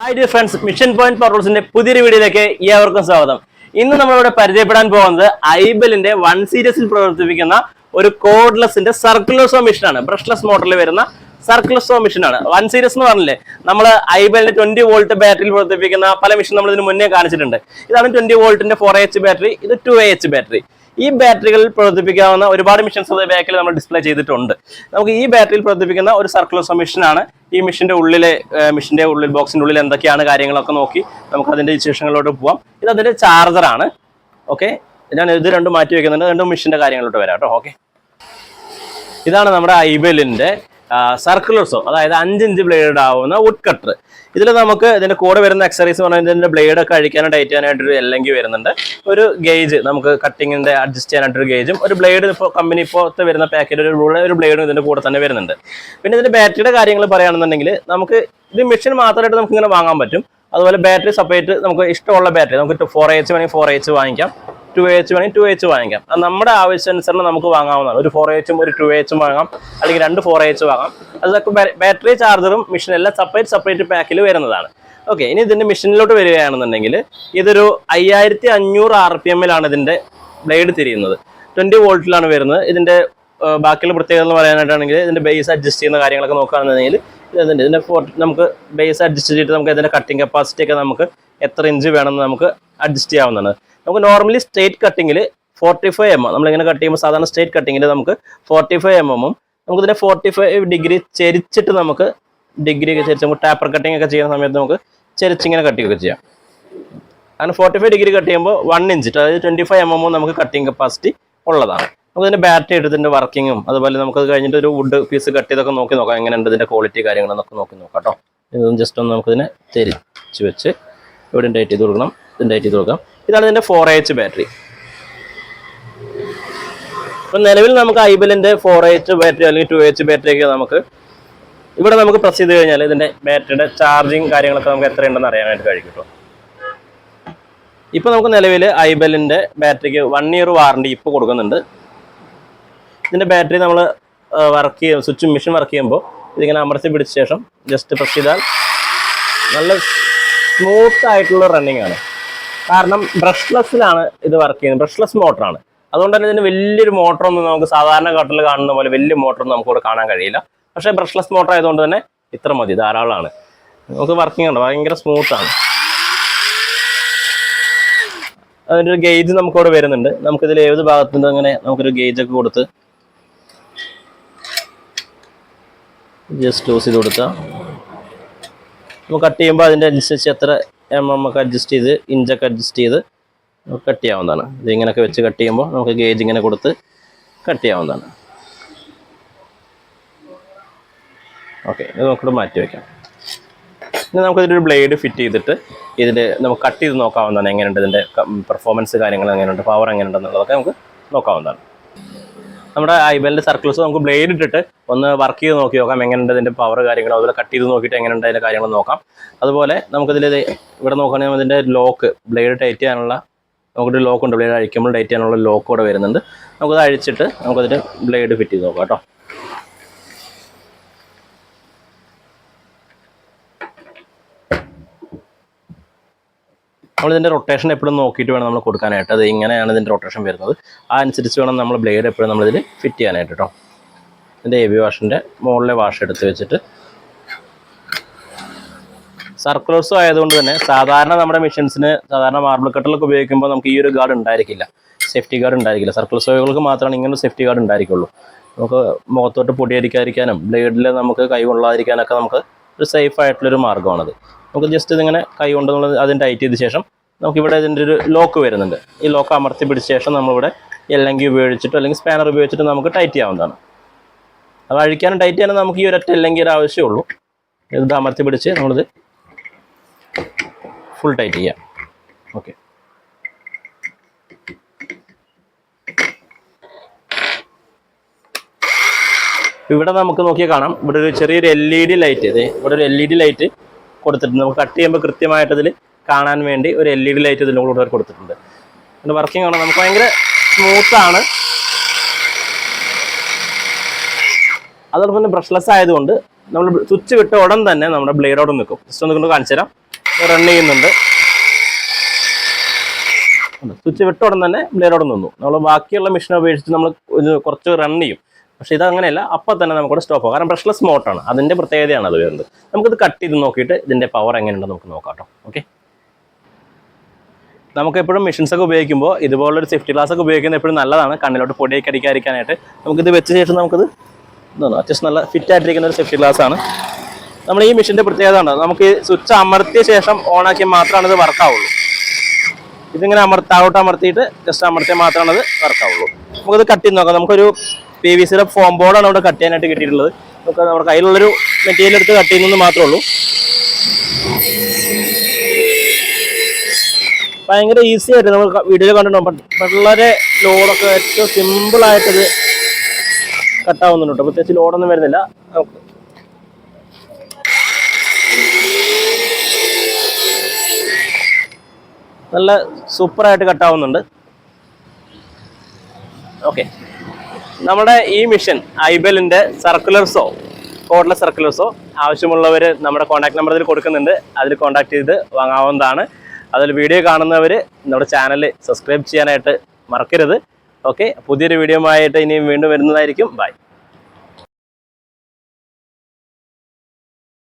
Hi dear friends, mission point പവർസിന്റെ പുതിയൊരു വീഡിയോയിലേക്ക് ഏവർക്കും സ്വാഗതം. ഇന്ന് നമ്മളിവിടെ പരിചയപ്പെടാൻ പോകുന്നത് ഐബലിന്റെ 1 സീരീസിൽ പ്രവർത്തിപ്പിക്കുന്ന ഒരു കോഡ്ലെസിന്റെ സർക്കുലർ സോ മെഷീനാണ്. ബ്രഷ്ലെസ് മോഡലിൽ വരുന്ന സർക്കുലർ സോ മെഷീനാണ്. 1 സീരീസ് എന്ന് പറഞ്ഞില്ലേ, നമ്മൾ ഐബലിന്റെ 20 വോൾട്ട് ബാറ്ററിയിൽ പ്രവർത്തിപ്പിക്കുന്ന പല മെഷീൻ നമ്മൾ ഇതിന് മുന്നേ കാണിച്ചിട്ടുണ്ട്. ഇതാണ് 20 വോൾട്ടിന്റെ 4AH ബാറ്ററി, ഇത് 2AH ബാറ്ററി. ഈ ബാറ്ററികളിൽ പ്രവർത്തിപ്പിക്കാവുന്ന ഒരുപാട് മെഷീൻസ് ബാക്കിൽ നമ്മൾ ഡിസ്പ്ലേ ചെയ്തിട്ടുണ്ട്. നമുക്ക് ഈ ബാറ്ററിയിൽ പ്രവർത്തിപ്പിക്കുന്ന ഒരു സർക്കുലർ സോ മെഷീനാണ്. ഈ മെഷീന്റെ ഉള്ളിൽ ബോക്സിന്റെ ഉള്ളിൽ എന്തൊക്കെയാണ് കാര്യങ്ങളൊക്കെ നോക്കി നമുക്ക് അതിന്റെ വിശേഷങ്ങളിലോട്ട് പോവാം. ഇത് അതിന്റെ ചാർജറാണ്. ഓക്കെ, ഞാൻ ഇത് രണ്ടും മാറ്റി വെക്കുന്നുണ്ട്. രണ്ടും മെഷീന്റെ കാര്യങ്ങളിലോട്ട് വരാം കേട്ടോ. ഓക്കെ, ഇതാണ് നമ്മുടെ ഐബലിന്റെ സർക്കുലർ സോ, അതായത് 5 ഇഞ്ച് ബ്ലേഡ് ആവുന്ന വുഡ് കട്ടർ. ഇതിൽ നമുക്ക് ഇതിന്റെ കൂടെ വരുന്ന അക്സറീസ് പറഞ്ഞാൽ ഇതിന്റെ ബ്ലേഡ് ഒക്കെ അഴിക്കാനും ടൈറ്റ് ചെയ്യാനായിട്ടൊരു എല്ലെങ്കിൽ വരുന്നുണ്ട്. ഒരു ഗേജ്, നമുക്ക് കട്ടിങ്ങിന്റെ അഡ്ജസ്റ്റ് ചെയ്യാനായിട്ടൊരു ഗേജും, ഒരു ബ്ലേഡ് ഇപ്പോൾ കമ്പനി ഇപ്പോഴത്തെ വരുന്ന പാക്കറ്റ് ഒരു ബ്ലേഡും ഇതിന്റെ കൂടെ തന്നെ വരുന്നുണ്ട്. പിന്നെ ഇതിന്റെ ബാറ്ററിയുടെ കാര്യങ്ങൾ പറയുകയാണെന്നുണ്ടെങ്കിൽ നമുക്ക് ഇത് മെഷീൻ മാത്രമായിട്ട് നമുക്ക് ഇങ്ങനെ വാങ്ങാൻ പറ്റും. അതുപോലെ ബാറ്ററി സെപ്പറേറ്റ് നമുക്ക് ഇഷ്ടമുള്ള ബാറ്ററി നമുക്ക് 4AH വേണമെങ്കിൽ 4AH വാങ്ങിക്കാം, 2AH വേണമെങ്കിൽ 2AH വാങ്ങിക്കാം. അത് നമ്മുടെ ആവശ്യാനുസരണം നമുക്ക് വാങ്ങാവുന്നതാണ്. ഒരു 4AHും ഒരു 2AHും വാങ്ങാം, അല്ലെങ്കിൽ 2 4AH വാങ്ങാം. അതൊക്കെ ബാറ്ററി ചാർജറും മെഷീൻ എല്ലാം സെപ്പറേറ്റ് പാക്കിൽ വരുന്നതാണ്. ഓക്കെ, ഇനി ഇതിന്റെ മെഷീനിലോട്ട് വരികയാണെന്നുണ്ടെങ്കിൽ ഇതൊരു 5500 RPM-ലാണ് ഇതിന്റെ ബ്ലേഡ് തിരിയുന്നത്. 20 വോൾട്ടിലാണ് വരുന്നത്. ഇതിന്റെ ബാക്കിയുള്ള പ്രത്യേകത എന്ന് പറയാനായിട്ടാണെങ്കിൽ ഇതിന്റെ ബേസ് അഡ്ജസ്റ്റ് ചെയ്യുന്ന കാര്യങ്ങളൊക്കെ നോക്കുകയാണെന്നുണ്ടെങ്കിൽ ഇതിന്റെ നമുക്ക് ബേസ് അഡ്ജസ്റ്റ് ചെയ്തിട്ട് നമുക്ക് ഇതിന്റെ കട്ടിങ് കപ്പാസിറ്റി ഒക്കെ നമുക്ക് എത്ര ഇഞ്ച് വേണമെന്ന് നമുക്ക് അഡ്ജസ്റ്റ് ചെയ്യാവുന്നതാണ്. നമുക്ക് നോർമലി സ്ട്രേറ്റ് കട്ടിങ്ങിൽ 45 mm, നമ്മളിങ്ങനെ കട്ട് ചെയ്യുമ്പോൾ സാധാരണ സ്ട്രേറ്റ് കട്ടിങ്ങിൽ നമുക്ക് 45 mm നമുക്ക് ഇതിനെ 45 ഡിഗ്രി ചെരിച്ചിട്ട് നമുക്ക് നമുക്ക് ടാപ്പർ കട്ടിങ് ഒക്കെ ചെയ്യുന്ന സമയത്ത് നമുക്ക് ചെരിച്ചിങ്ങനെ കട്ടിങ്ങൊക്കെ ചെയ്യാം. അങ്ങനെ 45 ഡിഗ്രി കട്ട് ചെയ്യുമ്പോൾ 1 ഇഞ്ച്, അതായത് 25 mm നമുക്ക് കട്ടിങ് കപ്പാസിറ്റി ഉള്ളതാണ്. നമുക്ക് ഇതിന്റെ ബാറ്ററി എടുത്തതിന്റെ വർക്കിങ്ങും അതുപോലെ നമുക്ക് അത് കഴിഞ്ഞിട്ട് ഒരു വുഡ് പീസ് കട്ട് ചെയ്തൊക്കെ നോക്കി നോക്കാം, എങ്ങനെയുണ്ട് ഇതിന്റെ ക്വാളിറ്റി കാര്യങ്ങളെന്നൊക്കെ നോക്കി നോക്കാം കേട്ടോ. ഇതൊന്നും ജസ്റ്റ് ഒന്ന് നമുക്കിതിനെ തിരിച്ച് വെച്ച് ഇവിടെ ടൈറ്റ് ചെയ്ത് കൊടുക്കണം, ഇതിന് ടൈറ്റ് ചെയ്ത് കൊടുക്കാം. ഇതാണ് ഇതിന്റെ 4AH ബാറ്ററി. ഇപ്പം നിലവിൽ നമുക്ക് ഐബലിന്റെ 4AH ബാറ്ററി അല്ലെങ്കിൽ 2AH ബാറ്ററി ഒക്കെ നമുക്ക് ഇവിടെ നമുക്ക് പ്രസ് ചെയ്ത് കഴിഞ്ഞാൽ ഇതിന്റെ ബാറ്ററിയുടെ ചാർജിങ് കാര്യങ്ങളൊക്കെ നമുക്ക് എത്രയുണ്ടെന്ന് അറിയാനായിട്ട് കഴിയും കേട്ടോ. ഇപ്പൊ നമുക്ക് നിലവിൽ ഐബലിന്റെ ബാറ്ററിക്ക് 1 ഇയർ വാറണ്ടി ഇപ്പോൾ കൊടുക്കുന്നുണ്ട്. ഇതിന്റെ ബാറ്ററി നമ്മൾ മെഷീൻ വർക്ക് ചെയ്യുമ്പോൾ ഇതിങ്ങനെ അമർത്തി പിടിച്ച ശേഷം ജസ്റ്റ് പ്രസ് ചെയ്താൽ നല്ല സ്മൂത്ത് ആയിട്ടുള്ള റണ്ണിങ് ആണ്. കാരണം ബ്രഷ്ലെസ്സിലാണ് ഇത് വർക്ക് ചെയ്യുന്നത്, ബ്രഷ്ലെസ് മോട്ടറാണ്. അതുകൊണ്ട് തന്നെ ഇതിന് വലിയൊരു മോട്ടറൊന്നും നമുക്ക് സാധാരണ കട്ടറിൽ കാണുന്ന പോലെ വലിയ മോട്ടറൊന്നും നമുക്കിവിടെ കാണാൻ കഴിയില്ല. പക്ഷേ ബ്രഷ്ലെസ് മോട്ടർ ആയതുകൊണ്ട് തന്നെ ഇത്ര മതി, ധാരാളമാണ്. നമുക്ക് വർക്കിംഗ് ഉണ്ട്, ഭയങ്കര സ്മൂത്താണ്. അതിൻ്റെ ഒരു ഗേജ് നമുക്കിവിടെ വരുന്നുണ്ട്. നമുക്കിതിൽ ഏത് ഭാഗത്തുനിന്ന് അങ്ങനെ നമുക്കൊരു ഗേജൊക്കെ കൊടുത്ത് ജസ്റ്റ് യൂസ് ചെയ്ത് കൊടുത്താൽ നമുക്ക് കട്ട് ചെയ്യുമ്പോൾ അതിൻ്റെ അനുസരിച്ച് എത്ര ഒക്കെ അഡ്ജസ്റ്റ് ചെയ്ത് ഇഞ്ചൊക്കെ അഡ്ജസ്റ്റ് ചെയ്ത് നമുക്ക് കട്ട് ചെയ്യാവുന്നതാണ്. ഇതിങ്ങനെയൊക്കെ വെച്ച് കട്ട് ചെയ്യുമ്പോൾ നമുക്ക് ഗേജ് ഇങ്ങനെ കൊടുത്ത് കട്ട് ചെയ്യാവുന്നതാണ്. ഓക്കെ, ഇത് നമുക്കിവിടെ മാറ്റി വയ്ക്കാം. ഇനി നമുക്കിതിൻ്റെ ഒരു ബ്ലേഡ് ഫിറ്റ് ചെയ്തിട്ട് ഇതിൻ്റെ നമുക്ക് കട്ട് ചെയ്ത് നോക്കാവുന്നതാണ്. എങ്ങനെയുണ്ട് ഇതിൻ്റെ പെർഫോമൻസ് കാര്യങ്ങൾ, എങ്ങനെയുണ്ട് പവർ എങ്ങനെയുണ്ടെന്നുള്ളതൊക്കെ നമുക്ക് നോക്കാവുന്നതാണ്. നമ്മുടെ ഐബലിൻ്റെ സർക്കിൾസ് നമുക്ക് ബ്ലേഡ് ഇട്ടിട്ട് ഒന്ന് വർക്ക് ചെയ്ത് നോക്കി നോക്കാം, എങ്ങനെയുണ്ട് ഇതിൻ്റെ പവർ കാര്യങ്ങൾ. അതുപോലെ കട്ട് ചെയ്ത് നോക്കിയിട്ട് എങ്ങനെയുണ്ട് അതിൻ്റെ കാര്യങ്ങൾ നോക്കാം. അതുപോലെ നമുക്കിതിൽ ഇവിടെ നോക്കുകയാണെങ്കിൽ ഇതിൻ്റെ ലോക്ക്, ബ്ലേഡ് ടൈറ്റ് ചെയ്യാനുള്ള നമുക്കൊരു ലോക്ക് ഉണ്ട്. ബ്ലേഡ് അഴിക്കുമ്പോൾ ടൈറ്റ് ചെയ്യാനുള്ള ലോക്ക് ഇവിടെ വരുന്നുണ്ട്. നമുക്കത് അഴിച്ചിട്ട് നമുക്കതിൻ്റെ ബ്ലേഡ് ഫിറ്റ് ചെയ്ത് നോക്കാം കേട്ടോ. നമ്മളിതിൻ്റെ റൊട്ടേഷൻ എപ്പോഴും നോക്കിയിട്ട് വേണം നമ്മൾ കൊടുക്കാനായിട്ട്. അത് ഇങ്ങനെയാണ് ഇതിൻ്റെ റൊട്ടേഷൻ വരുന്നത്. ആ അനുസരിച്ച് വേണം നമ്മൾ ബ്ലേഡ് എപ്പോഴും നമ്മളിതിൽ ഫിറ്റ് ചെയ്യാനായിട്ട് കേട്ടോ. ഇതിൻ്റെ AV വാഷിൻ്റെ മുകളിലെ വാഷ് എടുത്ത് വെച്ചിട്ട് സർക്കുലർസും ആയതുകൊണ്ട് തന്നെ സാധാരണ നമ്മുടെ മെഷീൻസിന് സാധാരണ മാർബിൾ കട്ടറിലൊക്കെ ഉപയോഗിക്കുമ്പോൾ നമുക്ക് ഈ ഒരു ഗാർഡ് ഉണ്ടായിരിക്കില്ല, സേഫ്റ്റി ഗാർഡ് ഉണ്ടായിരിക്കില്ല. സർക്കുലർ സോയ്കൾക്ക് മാത്രമാണ് ഇങ്ങനെ ഒരു സേഫ്റ്റി ഗാർഡ് ഉണ്ടായിരിക്കുള്ളൂ. നമുക്ക് മുഖത്തോട്ട് പൊടിയടിക്കാതിരിക്കാനും ബ്ലേഡിൽ നമുക്ക് കൈ കൊള്ളാതിരിക്കാനൊക്കെ നമുക്ക് ഒരു സേഫ് ആയിട്ടുള്ളൊരു മാർഗ്ഗമാണത്. നമുക്ക് ജസ്റ്റ് ഇതിങ്ങനെ കൈ കൊണ്ടുള്ളത് അതിന് ടൈറ്റ് ചെയ്ത ശേഷം നമുക്കിവിടെ ഇതിൻ്റെ ഒരു ലോക്ക് വരുന്നുണ്ട്. ഈ ലോക്ക് അമർത്തി പിടിച്ച ശേഷം നമ്മളിവിടെ എല്ലങ്കി ഉപയോഗിച്ചിട്ടോ അല്ലെങ്കിൽ സ്പാനർ ഉപയോഗിച്ചിട്ട് നമുക്ക് ടൈറ്റ് ചെയ്യാവുന്നതാണ്. അത് അഴിക്കാനും ടൈറ്റ് ചെയ്യാനും നമുക്ക് ഈ ഒരൊറ്റ എല്ലങ്കിയുടെ ആവശ്യമുള്ളൂ. ഇത് അമർത്തി പിടിച്ച് നമ്മളിത് ഫുൾ ടൈറ്റ് ചെയ്യാം. ഓക്കെ, ഇവിടെ നമുക്ക് നോക്കിയാൽ കാണാം, ഇവിടെ ഒരു ചെറിയൊരു LED ലൈറ്റ്, ഇവിടെ ഒരു LED ലൈറ്റ് കൊടുത്തിട്ടുണ്ട്. നമുക്ക് കട്ട് ചെയ്യുമ്പോൾ കൃത്യമായിട്ട് ഇതിൽ കാണാൻ വേണ്ടി ഒരു LED ലൈറ്റ് ഇതിൻ്റെ കൂടെ കൊടുത്തിട്ടുണ്ട്. അതിൻ്റെ വർക്കിംഗ് ആണ്, നമുക്ക് ഭയങ്കര സ്മൂത്താണ്. അതോടൊപ്പം തന്നെ ബ്രഷ്ലെസ് ആയതുകൊണ്ട് നമ്മൾ സ്വിച്ച് വിട്ട ഉടൻ തന്നെ നമ്മുടെ ബ്ലേഡോട് നിൽക്കും. ജസ്റ്റ് ഒന്ന് കൊണ്ട് കാണിച്ചു തരാം. റൺ ചെയ്യുന്നുണ്ട്. സ്വിച്ച് വിട്ട ഉടൻ തന്നെ ബ്ലേഡ് അവിടെ നിന്നു. നമ്മൾ ബാക്കിയുള്ള മെഷീനെ ഉപയോഗിച്ചിട്ട് നമ്മൾ കുറച്ച് റൺ ചെയ്യും. പക്ഷെ ഇതങ്ങനെയല്ല, അപ്പം തന്നെ നമുക്കിവിടെ സ്റ്റോപ്പ് ആകും. കാരണം ബ്രഷ്ലെസ് മോട്ടറാണ്, അതിൻ്റെ പ്രത്യേകതയാണ് അത് വരുന്നത്. നമുക്കിത് കട്ട് ചെയ്ത് നോക്കിയിട്ട് ഇതിൻ്റെ പവർ എങ്ങനെയുണ്ടെന്ന് നമുക്ക് നോക്കാം കേട്ടോ. ഓക്കെ, നമുക്കെപ്പോഴും മെഷീൻസൊക്കെ ഉപയോഗിക്കുമ്പോൾ ഇതുപോലൊരു സേഫ്റ്റി ഗ്ലാസ് ഒക്കെ ഉപയോഗിക്കുന്നത് എപ്പോഴും നല്ലതാണ്, കണ്ണിലോട്ട് പൊടിയൊക്കെ അടിക്കാതിരിക്കാനായിട്ട്. നമുക്കിത് വെച്ച ശേഷം നമുക്കിത് അത്യാവശ്യം നല്ല ഫിറ്റ് ആയിട്ടിരിക്കുന്ന ഒരു സേഫ്റ്റി ഗ്ലാസ് ആണ്. നമ്മൾ ഈ മെഷീൻ്റെ പ്രത്യേകത ആണ്, നമുക്ക് സ്വിച്ച് അമർത്തിയ ശേഷം ഓണാക്കിയാൽ മാത്രമാണ് ഇത് വർക്കാവുള്ളൂ. ഇതിങ്ങനെ താഴോട്ട് അമർത്തിയിട്ട് ജസ്റ്റ് അമർത്തിയാൽ മാത്രമാണ് അത് വർക്കാവുള്ളൂ. നമുക്കത് കട്ട് ചെയ്ത് നോക്കാം. നമുക്കൊരു PVC ഫോം ബോർഡാണ് ഇവിടെ കട്ട് ചെയ്യാനായിട്ട് കിട്ടിയിട്ടുള്ളത്. നമുക്ക് നമ്മുടെ കയ്യിലുള്ളൊരു മെറ്റീരിയൽ എടുത്ത് കട്ട് ചെയ്യുന്നത് മാത്രമേ ഉള്ളൂ. ഭയങ്കര ഈസി ആയിട്ട് നമ്മൾ വീഡിയോയിൽ കണ്ടിട്ടുണ്ടാകും. വളരെ ലോഡൊക്കെ ഏറ്റവും സിമ്പിളായിട്ടിത് കട്ടാവുന്നുണ്ട് കേട്ടോ. പ്രത്യേകിച്ച് ലോഡൊന്നും വരുന്നില്ല. നമുക്ക് നല്ല സൂപ്പറായിട്ട് കട്ടാവുന്നുണ്ട്. ഓക്കെ, നമ്മുടെ ഈ മെഷീൻ ഐബെലിൻ്റെ സർക്കുലർ കോഡ്ലെസ് സർക്കുലർ ആവശ്യമുള്ളവർ നമ്മുടെ കോൺടാക്ട് നമ്പർ ഇതിൽ കൊടുക്കുന്നുണ്ട്. അതിൽ കോൺടാക്ട് ചെയ്ത് വാങ്ങാവുന്നതാണ്. അതിൽ വീഡിയോ കാണുന്നവർ നമ്മുടെ ചാനൽ സബ്സ്ക്രൈബ് ചെയ്യാനായിട്ട് മറക്കരുത്. ഓക്കെ, പുതിയൊരു വീഡിയോ ആയിട്ട് ഇനിയും വീണ്ടും വരുന്നതായിരിക്കും. ബൈ.